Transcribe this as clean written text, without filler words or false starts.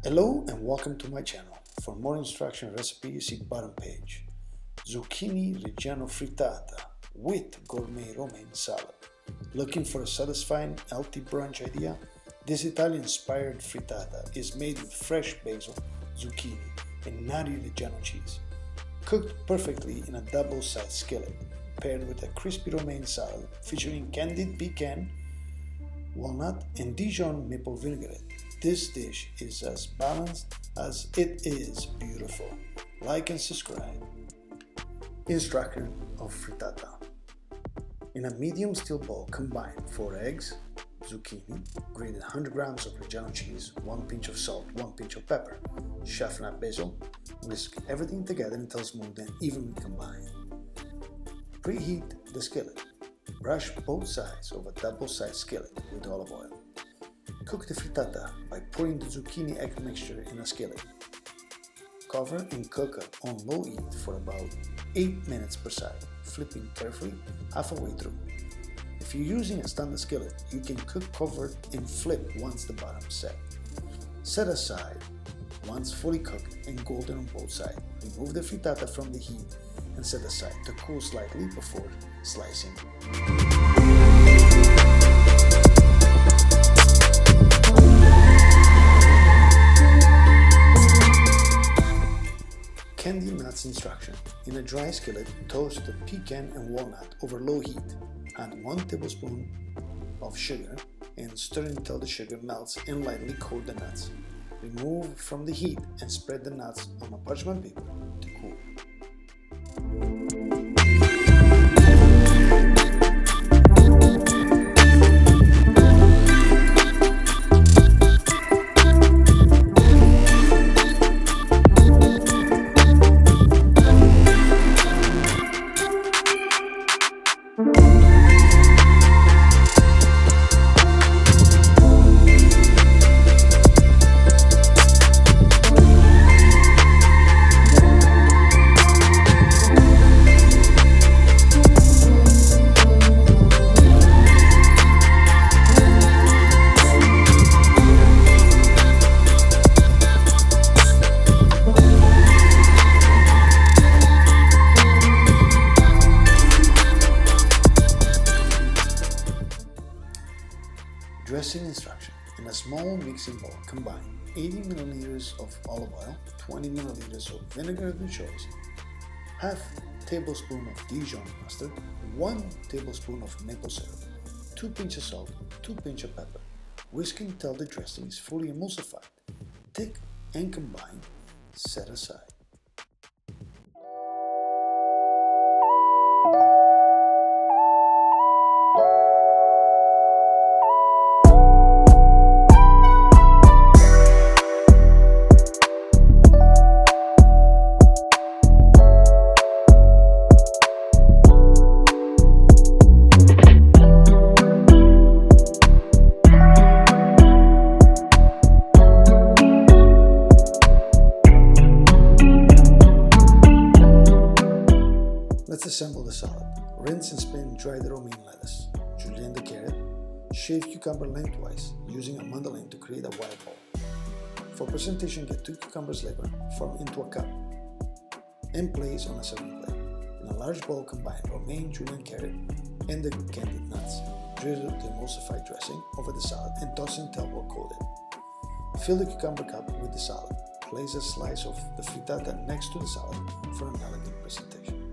Hello and welcome to my channel. For more instruction recipe, you see bottom page. Zucchini Reggiano frittata with gourmet Romaine salad. Looking for a satisfying, healthy brunch idea? This Italian-inspired frittata is made with fresh basil, zucchini, and nutty Reggiano cheese. Cooked perfectly in a double-sided skillet, paired with a crispy Romaine salad featuring candied pecan, walnut, and Dijon maple vinaigrette. This dish is as balanced as it is beautiful. Like and subscribe. Instruction of frittata. In a medium steel bowl, combine 4 eggs, zucchini, grated 100 grams of Reggiano cheese, 1 pinch of salt, 1 pinch of pepper, chiffonade basil. Whisk everything together until smooth and evenly combined. Preheat the skillet. Brush both sides of a double-sided skillet with olive oil. Cook the frittata by pouring the zucchini egg mixture in a skillet. Cover and cook on low heat for about 8 minutes per side, flipping carefully halfway through. If you're using a standard skillet, you can cook covered and flip once the bottom is set. Set aside once fully cooked and golden on both sides. Remove the frittata from the heat and set aside to cool slightly before slicing. Candied nuts instruction. In a dry skillet, toast the pecan and walnut over low heat. Add 1 tablespoon of sugar and stir until the sugar melts and lightly coat the nuts. Remove from the heat and spread the nuts on a parchment paper to cool. Dressing instruction. In a small mixing bowl, combine 80 ml of olive oil, 20 ml of vinegar of your choice, half tablespoon of Dijon mustard, 1 tablespoon of maple syrup, 2 pinches of salt, 2 pinches of pepper. Whisk until the dressing is fully emulsified. Thick and combine. Set aside. Let's assemble the salad. Rinse and spin dry the Romaine lettuce, julienne the carrot, shave cucumber lengthwise using a mandolin to create a wide ball. For presentation, get 2 cucumbers liver, form into a cup, and place on a serving plate. In a large bowl, combine romaine, julienne carrot, and the candied nuts. Drizzle the emulsified dressing over the salad and toss until well coated. Fill the cucumber cup with the salad. Place a slice of the frittata next to the salad for an elegant presentation.